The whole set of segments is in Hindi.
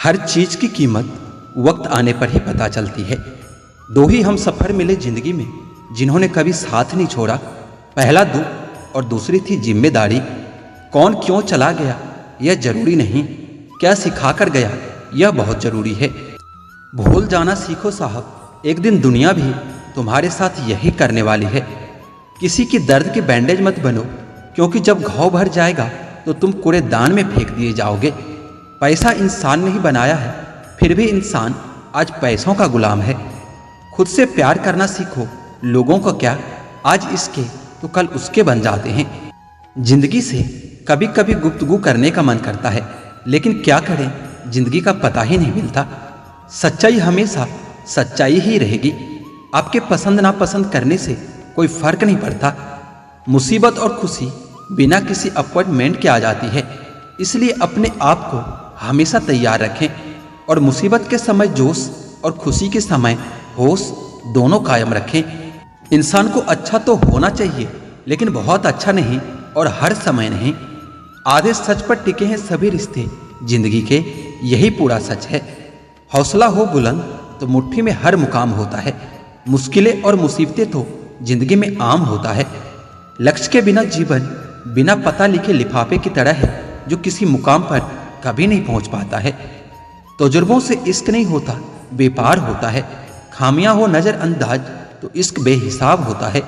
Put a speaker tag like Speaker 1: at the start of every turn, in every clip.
Speaker 1: हर चीज की कीमत वक्त आने पर ही पता चलती है। दो ही हम सफर मिले जिंदगी में जिन्होंने कभी साथ नहीं छोड़ा। पहला दुख और दूसरी थी जिम्मेदारी। कौन क्यों चला गया यह जरूरी नहीं, क्या सिखा कर गया यह बहुत जरूरी है। भूल जाना सीखो साहब, एक दिन दुनिया भी तुम्हारे साथ यही करने वाली है। किसी की दर्द के बैंडेज मत बनो, क्योंकि जब घाव भर जाएगा तो तुम कूड़ेदान में फेंक दिए जाओगे। पैसा इंसान नहीं बनाया है, फिर भी इंसान आज पैसों का गुलाम है। खुद से प्यार करना सीखो, लोगों को क्या आज इसके तो कल उसके बन जाते हैं। जिंदगी से कभी कभी गुफ्तगू करने का मन करता है, लेकिन क्या करें, जिंदगी का पता ही नहीं मिलता। सच्चाई हमेशा सच्चाई ही रहेगी। आपके पसंद नापसंद करने से कोई फर्क नहीं पड़ता। मुसीबत और खुशी बिना किसी अपॉइंटमेंट के आ जाती है, इसलिए अपने आप को हमेशा तैयार रखें और मुसीबत के समय जोश और खुशी के समय होश दोनों कायम रखें। इंसान को अच्छा तो होना चाहिए, लेकिन बहुत अच्छा नहीं और हर समय नहीं। आधे सच पर टिके हैं सभी रिश्ते जिंदगी के, यही पूरा सच है। हौसला हो बुलंद तो मुट्ठी में हर मुकाम होता है। मुश्किलें और मुसीबतें तो जिंदगी में आम होता है। लक्ष्य के बिना जीवन बिना पता लिखे लिफाफे की तरह है, जो किसी मुकाम पर कभी नहीं पहुंच पाता है। तजुर्बों से इश्क नहीं होता, बेपार होता है। खामियां हो नजरअंदाज तो इश्क बेहिसाब होता है।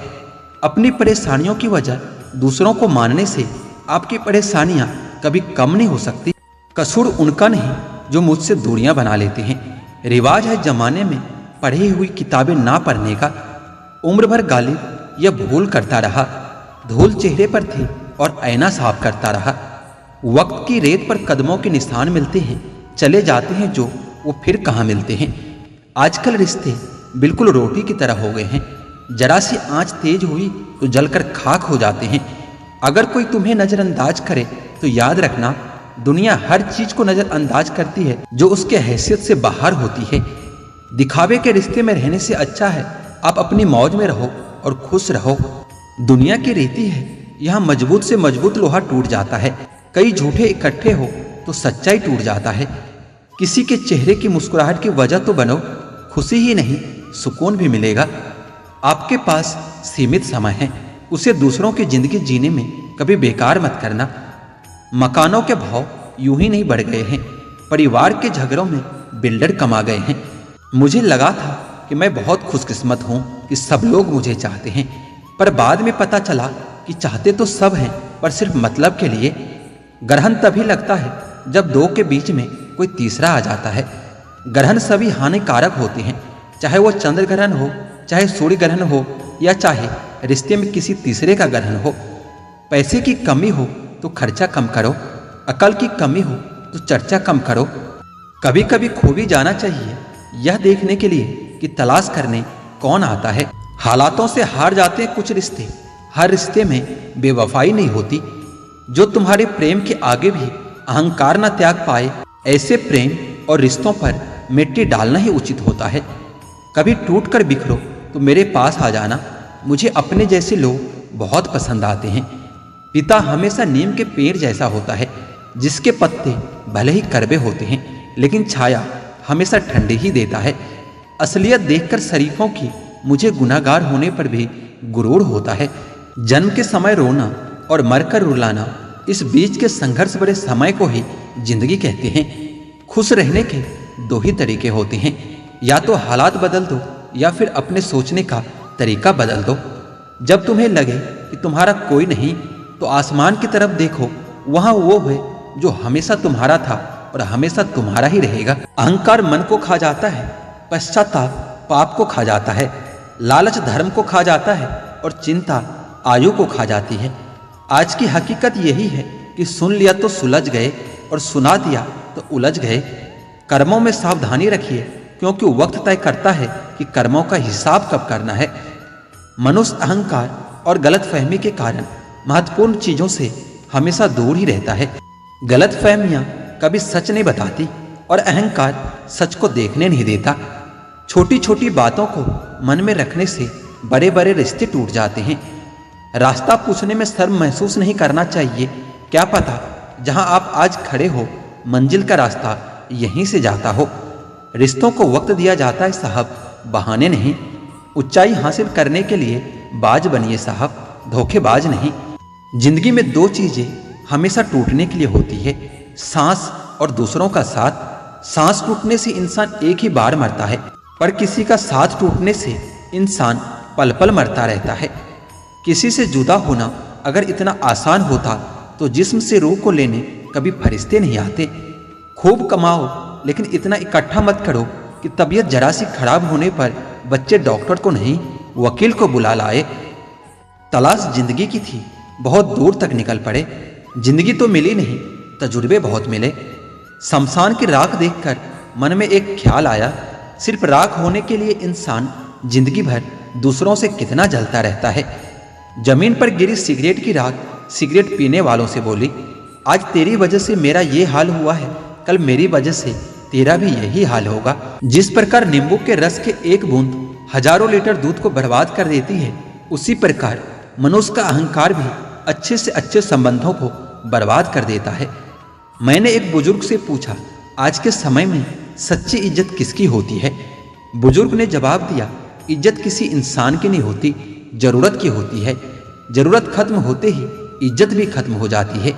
Speaker 1: अपनी परेशानियों की वजह दूसरों को मानने से आपकी परेशानियां कभी कम नहीं हो सकती। कसूर उनका नहीं जो मुझसे दूरियां बना लेते हैं। रिवाज है जमाने में पढ़ी हुई किताबें ना पढ़ने का। उम्र भर गालिब यह भूल करता रहा, धूल चेहरे पर थी और ऐना साफ करता रहा। वक्त की रेत पर कदमों के निशान मिलते हैं, चले जाते हैं जो वो फिर कहाँ मिलते हैं। आजकल रिश्ते बिल्कुल रोटी की तरह हो गए हैं, जरा सी आंच तेज हुई तो जलकर खाक हो जाते हैं। अगर कोई तुम्हें नजरअंदाज करे तो याद रखना, दुनिया हर चीज को नजरअंदाज करती है जो उसके हैसियत से बाहर होती है। दिखावे के रिश्ते में रहने से अच्छा है आप अपनी मौज में रहो और खुश रहो। दुनिया की रीति है, यहाँ मजबूत से मजबूत लोहा टूट जाता है। कई झूठे इकट्ठे हो तो सच्चाई टूट जाता है। किसी के चेहरे की मुस्कुराहट की वजह तो बनो, खुशी ही नहीं सुकून भी मिलेगा। आपके पास सीमित समय है, उसे दूसरों की जिंदगी जीने में कभी बेकार मत करना। मकानों के भाव यूं ही नहीं बढ़ गए हैं, परिवार के झगड़ों में बिल्डर कमा गए हैं। मुझे लगा था कि मैं बहुत खुशकिस्मत हूं कि सब लोग मुझे चाहते हैं, पर बाद में पता चला कि चाहते तो सब हैं, पर सिर्फ मतलब के लिए। ग्रहण तभी लगता है जब दो के बीच में कोई तीसरा आ जाता है। ग्रहण सभी हानिकारक होते हैं, चाहे वो चंद्र ग्रहण हो, चाहे सूर्य ग्रहण हो, या चाहे रिश्ते में किसी तीसरे का ग्रहण हो। पैसे की कमी हो तो खर्चा कम करो, अकल की कमी हो तो चर्चा कम करो। कभी कभी खो भी जाना चाहिए, यह देखने के लिए कि तलाश करने कौन आता है। हालातों से हार जाते हैं कुछ रिश्ते, हर रिश्ते में बेवफाई नहीं होती। जो तुम्हारे प्रेम के आगे भी अहंकार न त्याग पाए, ऐसे प्रेम और रिश्तों पर मिट्टी डालना ही उचित होता है। कभी टूट कर बिखरो तो मेरे पास आ जाना, मुझे अपने जैसे लोग बहुत पसंद आते हैं। पिता हमेशा नीम के पेड़ जैसा होता है, जिसके पत्ते भले ही कड़वे होते हैं, लेकिन छाया हमेशा ठंडी ही देता है। असलियत देखकर शरीफों की मुझे गुनाहगार होने पर भी गुरूर होता है। जन्म के समय रोना और मरकर रुलाना, इस बीच के संघर्ष भरे समय को ही जिंदगी कहते हैं। खुश रहने के दो ही तरीके होते हैं, या तो हालात बदल दो या फिर अपने सोचने का तरीका बदल दो। जब तुम्हें लगे कि तुम्हारा कोई नहीं, तो आसमान की तरफ देखो, वहां वो है जो हमेशा तुम्हारा था और हमेशा तुम्हारा ही रहेगा। अहंकार मन को खा जाता है, पश्चाताप पाप को खा जाता है, लालच धर्म को खा जाता है और चिंता आयु को खा जाती है। आज की हकीकत यही है कि सुन लिया तो सुलझ गए और सुना दिया तो उलझ गए। कर्मों में सावधानी रखिए, क्योंकि वक्त तय करता है कि कर्मों का हिसाब कब करना है। मनुष्य अहंकार और गलतफहमी के कारण महत्वपूर्ण चीजों से हमेशा दूर ही रहता है। गलतफहमियां कभी सच नहीं बताती और अहंकार सच को देखने नहीं देता। छोटी छोटी बातों को मन में रखने से बड़े बड़े रिश्ते टूट जाते हैं। रास्ता पूछने में शर्म महसूस नहीं करना चाहिए। क्या पता जहां आप आज खड़े हो मंजिल का रास्ता यहीं से जाता हो। रिश्तों को वक्त दिया जाता है साहब, बहाने नहीं। ऊंचाई हासिल करने के लिए बाज बनिए साहब, धोखेबाज नहीं। जिंदगी में दो चीजें हमेशा टूटने के लिए होती है, सांस और दूसरों का साथ। सांस टूटने से इंसान एक ही बार मरता है, पर किसी का साथ टूटने से इंसान पल पल मरता रहता है। किसी से जुदा होना अगर इतना आसान होता तो जिस्म से रूह को लेने कभी फरिश्ते नहीं आते। खूब कमाओ लेकिन इतना इकट्ठा मत करो कि तबीयत जरा सी खराब होने पर बच्चे डॉक्टर को नहीं वकील को बुला लाए। तलाश जिंदगी की थी, बहुत दूर तक निकल पड़े। जिंदगी तो मिली नहीं, तजुर्बे बहुत मिले। शमशान की राख देखकर मन में एक ख्याल आया, सिर्फ राख होने के लिए इंसान जिंदगी भर दूसरों से कितना जलता रहता है। जमीन पर गिरी सिगरेट की राख सिगरेट पीने वालों से बोली, आज तेरी वजह से मेरा ये हाल हुआ है, कल मेरी वजह से तेरा भी यही हाल होगा। जिस प्रकार नींबू के रस के एक बूंद हजारों लीटर दूध को बर्बाद कर देती है, उसी प्रकार मनुष्य का अहंकार भी अच्छे से अच्छे संबंधों को बर्बाद कर देता है। मैंने एक बुजुर्ग से पूछा, आज के समय में सच्ची इज्जत किसकी होती है? बुजुर्ग ने जवाब दिया, इज्जत किसी इंसान की नहीं होती, जरूरत की होती है। जरूरत खत्म होते ही इज्जत भी खत्म हो जाती है।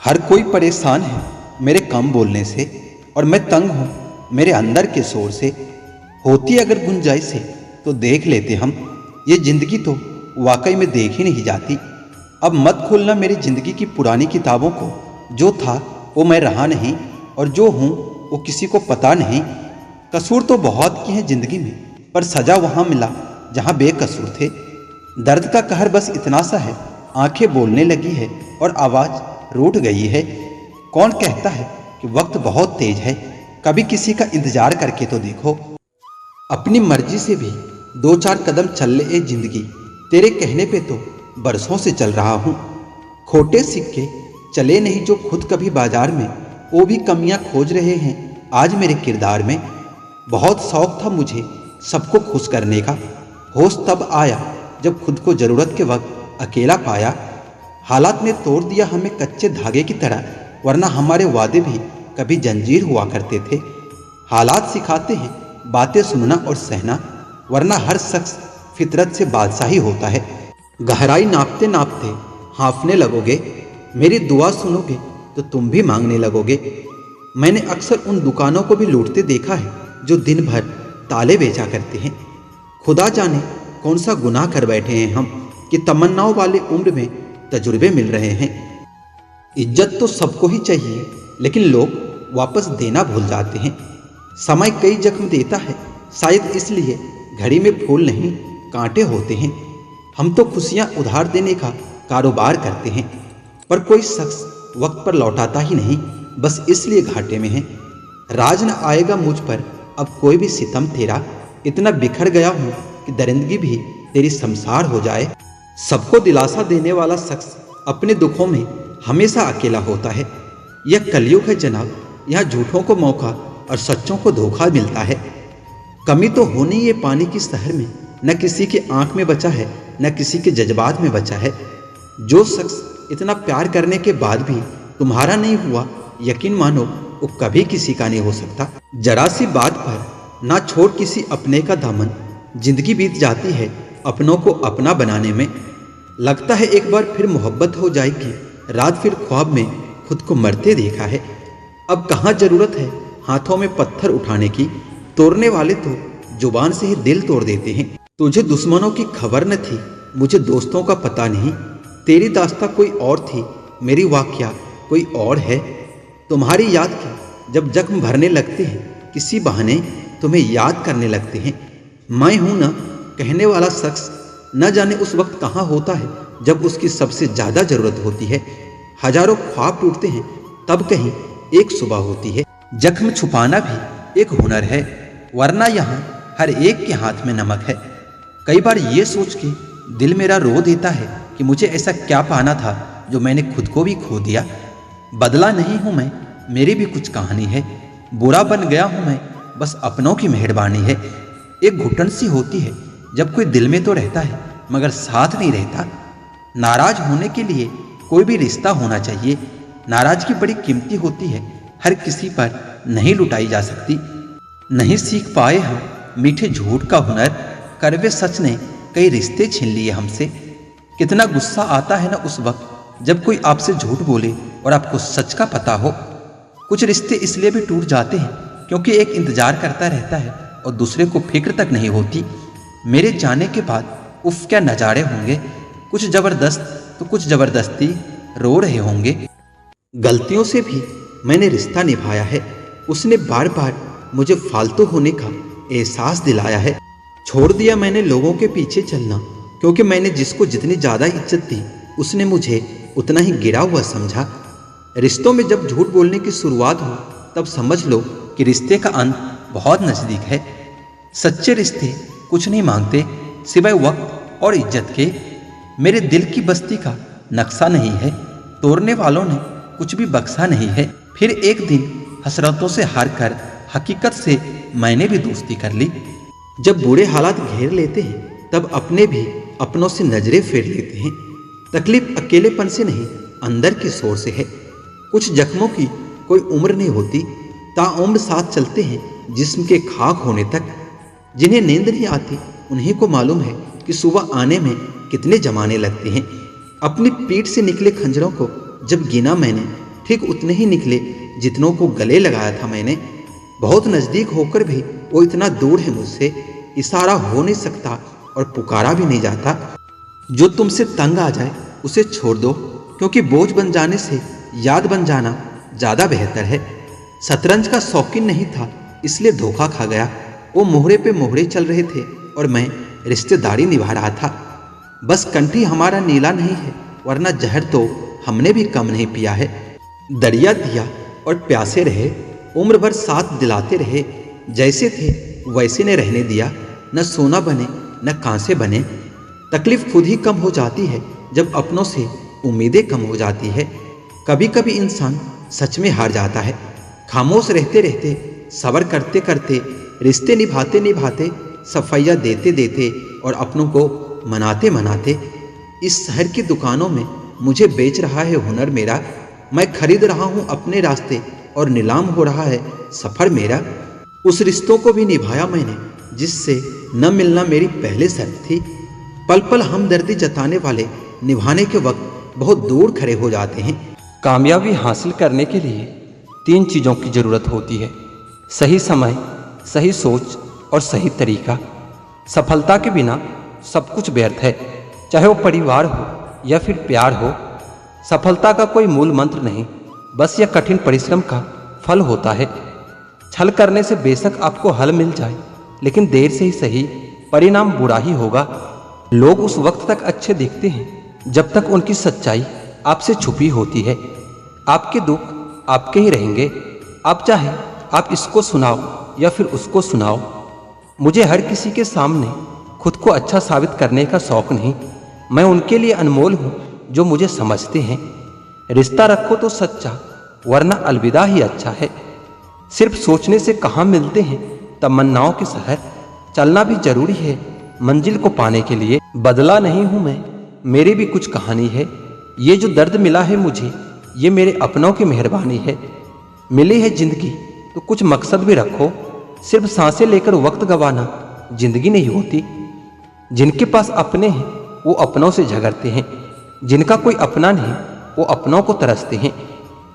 Speaker 1: हर कोई परेशान है मेरे कम बोलने से, और मैं तंग हूँ मेरे अंदर के शोर से। होती अगर गुंजाइश है तो देख लेते हम, ये जिंदगी तो वाकई में देखी नहीं जाती। अब मत खोलना मेरी जिंदगी की पुरानी किताबों को, जो था वो मैं रहा नहीं, और जो हूँ वो किसी को पता नहीं। कसूर तो बहुत किए हैं जिंदगी में, पर सजा वहाँ मिला जहाँ बेकसूर थे। दर्द का कहर बस इतना सा है, आंखें बोलने लगी है और आवाज़ रूठ गई है। कौन कहता है कि वक्त बहुत तेज है, कभी किसी का इंतजार करके तो देखो। अपनी मर्जी से भी दो चार कदम चल ले ए जिंदगी, तेरे कहने पे तो बरसों से चल रहा हूँ। खोटे सिक्के चले नहीं जो खुद कभी बाजार में, वो भी कमियां खोज रहे हैं आज मेरे किरदार में। बहुत शौक था मुझे सबको खुश करने का, होश तब आया जब खुद को ज़रूरत के वक्त अकेला पाया। हालात ने तोड़ दिया हमें कच्चे धागे की तरह, वरना हमारे वादे भी कभी जंजीर हुआ करते थे। हालात सिखाते हैं बातें सुनना और सहना, वरना हर शख्स फितरत से बादशाही होता है। गहराई नापते नापते हाँफने लगोगे, मेरी दुआ सुनोगे तो तुम भी मांगने लगोगे। मैंने अक्सर उन दुकानों को भी लूटते देखा है जो दिन भर ताले बेचा करते हैं। खुदा जाने कौन सा गुनाह कर बैठे हैं हम कि तमन्नाओं वाले उम्र में तजुर्बे मिल रहे हैं। इज्जत तो सबको ही चाहिए, लेकिन लोग वापस देना भूल जाते हैं। समय कई जख्म देता है, शायद इसलिए घड़ी में फूल नहीं कांटे होते हैं। हम तो खुशियां उधार देने का कारोबार करते हैं, पर कोई शख्स वक्त पर लौटाता ही नहीं, बस इसलिए घाटे में है। राज न आएगा मुझ पर अब कोई भी सितम तेरा, इतना बिखर गया हूँ कि दरिंदगी भी तेरी शमशार हो जाए। सबको दिलासा देने वाला शख्स अपने दुखों में हमेशा अकेला होता है। यह कलयुग है जनाब, यहाँ झूठों को मौका और सच्चों को धोखा मिलता है। कमी तो होनी ये पानी की शहर में, न किसी के आंख में बचा है न किसी के जज्बात में बचा है। जो शख्स इतना प्यार करने के बाद भी तुम्हारा नहीं हुआ, यकीन मानो वो कभी किसी का नहीं हो सकता। जरा सी बात पर ना छोड़ किसी अपने का दामन, जिंदगी बीत जाती है अपनों को अपना बनाने में। लगता है एक बार फिर मोहब्बत हो जाएगी, रात फिर ख्वाब में खुद को मरते देखा है। अब कहाँ जरूरत है हाथों में पत्थर उठाने की, तोड़ने वाले तो जुबान से ही दिल तोड़ देते हैं। तुझे दुश्मनों की खबर न थी, मुझे दोस्तों का पता नहीं। तेरी दास्तां कोई और थी, मेरी वाकया कोई और है। तुम्हारी याद की जब जख्म भरने लगते हैं, किसी बहाने तुम्हें याद करने लगते हैं। मैं हूं ना कहने वाला शख्स, न जाने उस वक्त कहाँ होता है जब उसकी सबसे ज़्यादा ज़रूरत होती है। हजारों ख्वाब टूटते हैं तब कहीं एक सुबह होती है। जख्म छुपाना भी एक हुनर है, वरना यहाँ हर एक के हाथ में नमक है। कई बार ये सोच के दिल मेरा रो देता है कि मुझे ऐसा क्या पाना था जो मैंने खुद को भी खो दिया। बदला नहीं हूँ मैं, मेरी भी कुछ कहानी है। बुरा बन गया हूँ मैं, बस अपनों की मेहरबानी है। एक घुटन सी होती है जब कोई दिल में तो रहता है मगर साथ नहीं रहता। नाराज होने के लिए कोई भी रिश्ता होना चाहिए। नाराजगी बड़ी कीमती होती है, हर किसी पर नहीं लुटाई जा सकती। नहीं सीख पाए हम मीठे झूठ का हुनर, कड़वे सच ने कई रिश्ते छीन लिए हमसे। कितना गुस्सा आता है ना उस वक्त जब कोई आपसे झूठ बोले और आपको सच का पता हो। कुछ रिश्ते इसलिए भी टूट जाते हैं क्योंकि एक इंतजार करता रहता है और दूसरे को फिक्र तक नहीं होती। मेरे जाने के बाद उफ क्या नज़ारे होंगे, कुछ ज़बरदस्त तो कुछ ज़बरदस्ती रो रहे होंगे। गलतियों से भी मैंने रिश्ता निभाया है, उसने बार बार मुझे फालतू होने का एहसास दिलाया है। छोड़ दिया मैंने लोगों के पीछे चलना क्योंकि मैंने जिसको जितनी ज़्यादा इज्जत दी उसने मुझे उतना ही गिरा हुआ समझा। रिश्तों में जब झूठ बोलने की शुरुआत हो तब समझ लो कि रिश्ते का अंत बहुत नज़दीक है। सच्चे रिश्ते कुछ नहीं मांगते सिवाय वक्त और इज्जत के। मेरे दिल की बस्ती का नक्शा नहीं है, तोड़ने वालों ने कुछ भी बख्शा नहीं है। फिर एक दिन हसरतों से हार कर हकीकत से मैंने भी दोस्ती कर ली। जब बुरे हालात घेर लेते हैं तब अपने भी अपनों से नजरें फेर लेते हैं। तकलीफ अकेलेपन से नहीं, अंदर की शोर से है। कुछ जख्मों की कोई उम्र नहीं होती, ताउम्र साथ चलते हैं जिस्म के खाक होने तक। जिन्हें नींद नहीं आती उन्हीं को मालूम है कि सुबह आने में कितने जमाने लगते हैं। अपनी पीठ से निकले खंजरों को जब गिना मैंने, ठीक उतने ही निकले जितनों को गले लगाया था मैंने। बहुत नज़दीक होकर भी वो इतना दूर है मुझसे, इशारा हो नहीं सकता और पुकारा भी नहीं जाता। जो तुमसे तंग आ जाए उसे छोड़ दो क्योंकि बोझ बन जाने से याद बन जाना ज़्यादा बेहतर है। शतरंज का शौकीन नहीं था इसलिए धोखा खा गया। वो मोहरे पे मोहरे चल रहे थे और मैं रिश्तेदारी निभा रहा था। बस कंठी हमारा नीला नहीं है वरना जहर तो हमने भी कम नहीं पिया है। दरिया दिया और प्यासे रहे, उम्र भर साथ दिलाते रहे। जैसे थे वैसे ने रहने दिया, न सोना बने न कांसे बने। तकलीफ खुद ही कम हो जाती है जब अपनों से उम्मीदें कम हो जाती है। कभी कभी इंसान सच में हार जाता है। खामोश रहते रहते, सब्र करते करते, रिश्ते निभाते निभाते, सफाइयाँ देते देते और अपनों को मनाते मनाते। इस शहर की दुकानों में मुझे बेच रहा है हुनर मेरा। मैं खरीद रहा हूँ अपने रास्ते और नीलाम हो रहा है सफ़र मेरा। उस रिश्तों को भी निभाया मैंने जिससे न मिलना मेरी पहले शर्त थी। पल पल हमदर्दी जताने वाले निभाने के वक्त बहुत दूर खड़े हो जाते हैं।
Speaker 2: कामयाबी हासिल करने के लिए 3 चीज़ों की ज़रूरत होती है: सही समय, सही सोच और सही तरीका। सफलता के बिना सब कुछ व्यर्थ है, चाहे वो परिवार हो या फिर प्यार हो। सफलता का कोई मूल मंत्र नहीं, बस यह कठिन परिश्रम का फल होता है। छल करने से बेशक आपको हल मिल जाए, लेकिन देर से ही सही परिणाम बुरा ही होगा। लोग उस वक्त तक अच्छे दिखते हैं जब तक उनकी सच्चाई आपसे छुपी होती है। आपके दुख आपके ही रहेंगे, आप चाहे आप इसको सुनाओ या फिर उसको सुनाओ। मुझे हर किसी के सामने खुद को अच्छा साबित करने का शौक नहीं। मैं उनके लिए अनमोल हूँ जो मुझे समझते हैं। रिश्ता रखो तो सच्चा, वरना अलविदा ही अच्छा है। सिर्फ सोचने से कहाँ मिलते हैं तमन्नाओं के शहर। चलना भी जरूरी है मंजिल को पाने के लिए। बदला नहीं हूँ मैं, मेरी भी कुछ कहानी है। ये जो दर्द मिला है मुझे, ये मेरे अपनों की मेहरबानी है। मिली है जिंदगी तो कुछ मकसद भी रखो, सिर्फ सांसें लेकर वक्त गंवाना जिंदगी नहीं होती। जिनके पास अपने हैं वो अपनों से झगड़ते हैं, जिनका कोई अपना नहीं वो अपनों को तरसते हैं।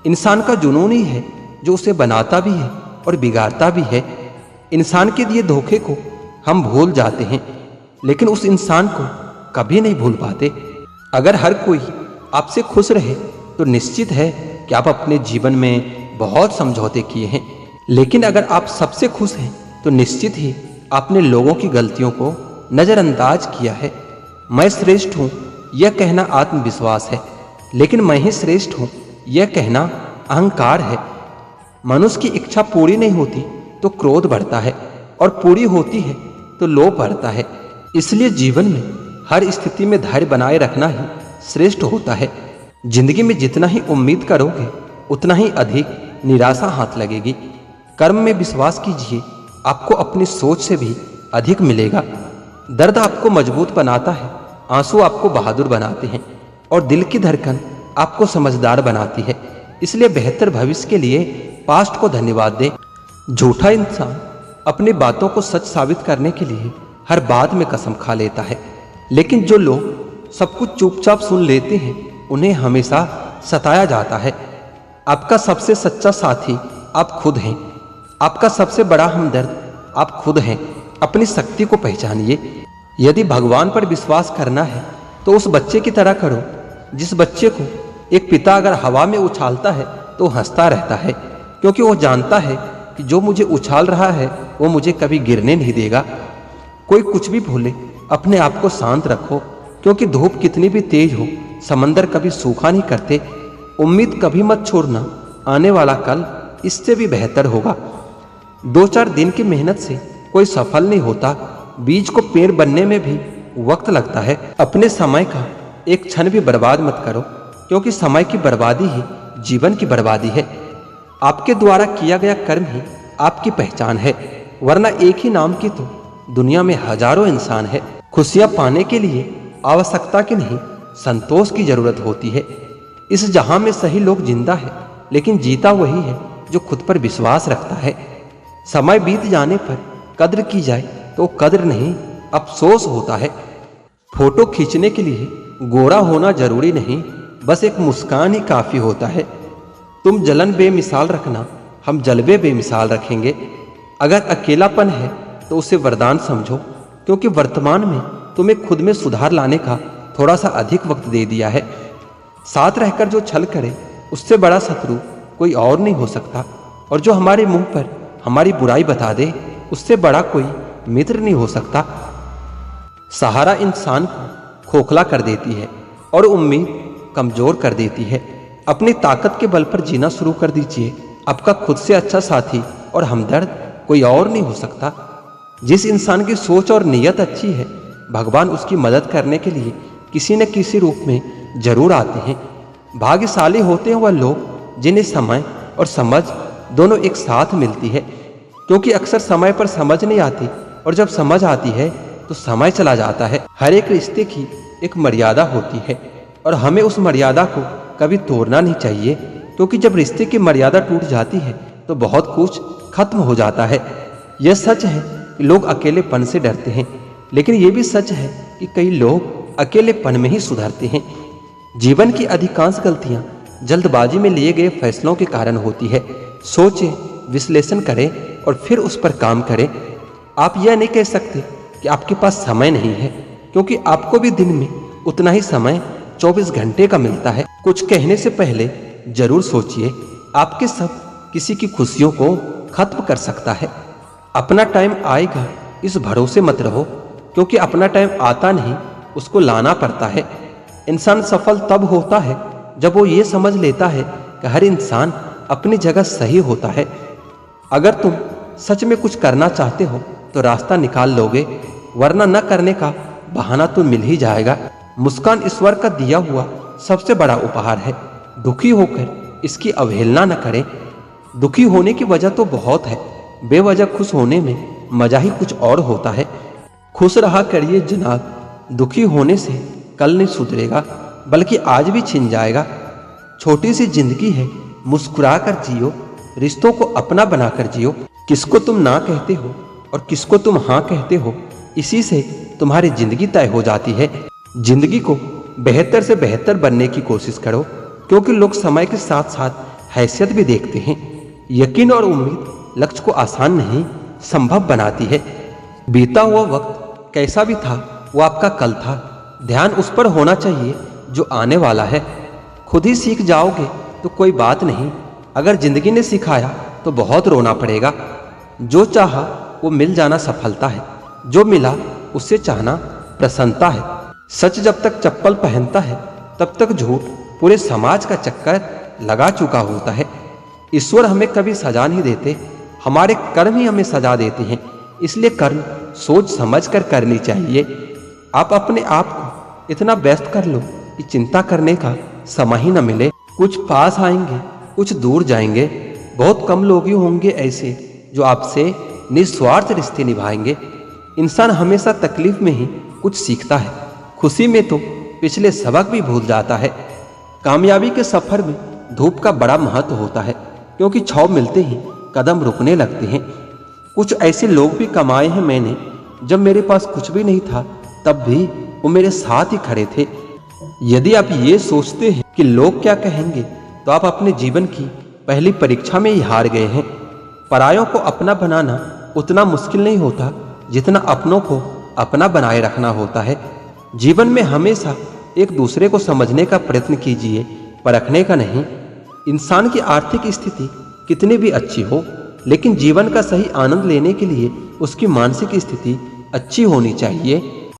Speaker 2: इंसान का जुनून ही है जो उसे बनाता भी है और बिगाड़ता भी है। इंसान के दिए धोखे को हम भूल जाते हैं, लेकिन उस इंसान को कभी नहीं भूल पाते। अगर हर कोई आपसे खुश रहे तो निश्चित है कि आप अपने जीवन में बहुत समझौते किए हैं। लेकिन अगर आप सबसे खुश हैं तो निश्चित ही आपने लोगों की गलतियों को नज़रअंदाज किया है। मैं श्रेष्ठ हूँ यह कहना आत्मविश्वास है, लेकिन मैं ही श्रेष्ठ हूँ यह कहना अहंकार है। मनुष्य की इच्छा पूरी नहीं होती तो क्रोध बढ़ता है, और पूरी होती है तो लोभ बढ़ता है। इसलिए जीवन में हर स्थिति में धैर्य बनाए रखना ही श्रेष्ठ होता है। जिंदगी में जितना ही उम्मीद करोगे उतना ही अधिक निराशा हाथ लगेगी। कर्म में विश्वास कीजिए, आपको अपनी सोच से भी अधिक मिलेगा। दर्द आपको मजबूत बनाता है, आंसू आपको बहादुर बनाते हैं, और दिल की धड़कन आपको समझदार बनाती है। इसलिए बेहतर भविष्य के लिए पास्ट को धन्यवाद दे। झूठा इंसान अपनी बातों को सच साबित करने के लिए हर बात में कसम खा लेता है, लेकिन जो लोग सब कुछ चुपचाप सुन लेते हैं उन्हें हमेशा सताया जाता है। आपका सबसे सच्चा साथी आप खुद हैं। आपका सबसे बड़ा हमदर्द आप खुद हैं। अपनी शक्ति को पहचानिए। यदि भगवान पर विश्वास करना है तो उस बच्चे की तरह करो जिस बच्चे को एक पिता अगर हवा में उछालता है तो हंसता रहता है, क्योंकि वो जानता है कि जो मुझे उछाल रहा है वो मुझे कभी गिरने नहीं देगा। कोई कुछ भी भूले, अपने आप को शांत रखो, क्योंकि धूप कितनी भी तेज हो समंदर कभी सूखा नहीं करते। उम्मीद कभी मत छोड़ना, आने वाला कल इससे भी बेहतर होगा। 2-4 दिन की मेहनत से कोई सफल नहीं होता। बीज को पेड़ बनने में भी वक्त लगता है। अपने समय का एक क्षण भी बर्बाद मत करो, क्योंकि समय की बर्बादी ही जीवन की बर्बादी है। आपके द्वारा किया गया कर्म ही आपकी पहचान है, वरना एक ही नाम की तो दुनिया में हजारों इंसान है। खुशियां पाने के लिए आवश्यकता की नहीं, संतोष की जरूरत होती है। इस जहां में सही लोग जिंदा है, लेकिन जीता वही है जो खुद पर विश्वास रखता है। समय बीत जाने पर कद्र की जाए तो कद्र नहीं, अफसोस होता है। फोटो खींचने के लिए गोरा होना जरूरी नहीं, बस एक मुस्कान ही काफी होता है। तुम जलन बेमिसाल रखना, हम जलवे बेमिसाल रखेंगे। अगर अकेलापन है तो उसे वरदान समझो, क्योंकि वर्तमान में तुम्हें खुद में सुधार लाने का थोड़ा सा अधिक वक्त दे दिया है। साथ रहकर जो छल करे उससे बड़ा शत्रु कोई और नहीं हो सकता, और जो हमारे मुंह पर हमारी बुराई बता दे उससे बड़ा कोई मित्र नहीं हो सकता। सहारा इंसान को खोखला कर देती है और उम्मीद कमजोर कर देती है। अपनी ताकत के बल पर जीना शुरू कर दीजिए। आपका खुद से अच्छा साथी और हमदर्द कोई और नहीं हो सकता। जिस इंसान की सोच और नीयत अच्छी है, भगवान उसकी मदद करने के लिए किसी न किसी रूप में जरूर आते हैं। भाग्यशाली होते हैं वह लोग जिन्हें समय और समझ दोनों एक साथ मिलती है, क्योंकि अक्सर समय पर समझ नहीं आती और जब समझ आती है तो समय चला जाता है। हर एक रिश्ते की एक मर्यादा होती है और हमें उस मर्यादा को कभी तोड़ना नहीं चाहिए, क्योंकि जब रिश्ते की मर्यादा टूट जाती है तो बहुत कुछ खत्म हो जाता है। यह सच है कि लोग अकेलेपन से डरते हैं, लेकिन यह भी सच है कि कई लोग अकेलेपन में ही सुधरते हैं। जीवन की अधिकांश गलतियां जल्दबाजी में लिए गए फैसलों के कारण होती है। सोचें, विश्लेषण करें और फिर उस पर काम करें। आप यह नहीं कह सकते कि आपके पास समय नहीं है, क्योंकि आपको भी दिन में उतना ही समय 24 घंटे का मिलता है। कुछ कहने से पहले जरूर सोचिए, आपके सब किसी की खुशियों को खत्म कर सकता है। अपना टाइम आएगा इस भरोसे मत रहो, क्योंकि अपना टाइम आता नहीं, उसको लाना पड़ता है। इंसान सफल तब होता है जब वो ये समझ लेता है कि हर इंसान अपनी जगह सही होता है। अगर तुम सच में कुछ करना चाहते हो तो रास्ता निकाल लोगे, वरना न करने का बहाना तो मिल ही जाएगा। मुस्कान ईश्वर का दिया हुआ सबसे बड़ा उपहार है। दुखी होकर इसकी अवहेलना न करें। दुखी होने की वजह तो बहुत है, बेवजह खुश होने में मजा ही कुछ और होता है। खुश रहा करिए जनाब, दुखी होने से कल नहीं सुधरेगा, बल्कि आज भी छिन जाएगा। छोटी सी जिंदगी है, मुस्कुरा कर जियो, रिश्तों को अपना बनाकर जियो। किसको तुम ना कहते हो और किसको तुम हाँ कहते हो, इसी से तुम्हारी जिंदगी तय हो जाती है। जिंदगी को बेहतर से बेहतर बनने की कोशिश करो, क्योंकि लोग समय के साथ साथ हैसियत भी देखते हैं। यकीन और उम्मीद लक्ष्य को आसान नहीं, संभव बनाती है। बीता हुआ वक्त कैसा भी था, वो आपका कल था। ध्यान उस पर होना चाहिए जो आने वाला है। खुद ही सीख जाओगे तो कोई बात नहीं, अगर जिंदगी ने सिखाया तो बहुत रोना पड़ेगा। जो चाहा वो मिल जाना सफलता है, जो मिला उससे चाहना प्रसन्नता है। सच जब तक चप्पल पहनता है तब तक झूठ पूरे समाज का चक्कर लगा चुका होता है। ईश्वर हमें कभी सजा नहीं देते, हमारे कर्म ही हमें सजा देते हैं। इसलिए कर्म सोच समझ कर करनी चाहिए। आप अपने आप को इतना व्यस्त कर लो कि चिंता करने का समय ही न मिले। कुछ पास आएंगे, कुछ दूर जाएंगे। बहुत कम लोग ही होंगे ऐसे जो आपसे निस्वार्थ रिश्ते निभाएंगे। इंसान हमेशा तकलीफ में ही कुछ सीखता है, खुशी में तो पिछले सबक भी भूल जाता है। कामयाबी के सफर में धूप का बड़ा महत्व होता है। क्योंकि छाव मिलते ही कदम रुकने लगते हैं। कुछ ऐसे लोग भी कमाए हैं मैंने, जब मेरे पास कुछ भी नहीं था तब भी वो मेरे साथ ही खड़े थे। यदि आप ये सोचते हैं कि लोग क्या कहेंगे, तो आप अपने जीवन की पहली परीक्षा में ही हार गए हैं। परायों को अपना बनाना उतना मुश्किल नहीं होता जितना अपनों को अपना बनाए रखना होता है। जीवन में हमेशा एक दूसरे को समझने का प्रयत्न कीजिए, परखने का नहीं। इंसान की आर्थिक स्थिति कितनी भी अच्छी हो, लेकिन जीवन का सही आनंद लेने के लिए उसकी मानसिक स्थिति अच्छी होनी चाहिए।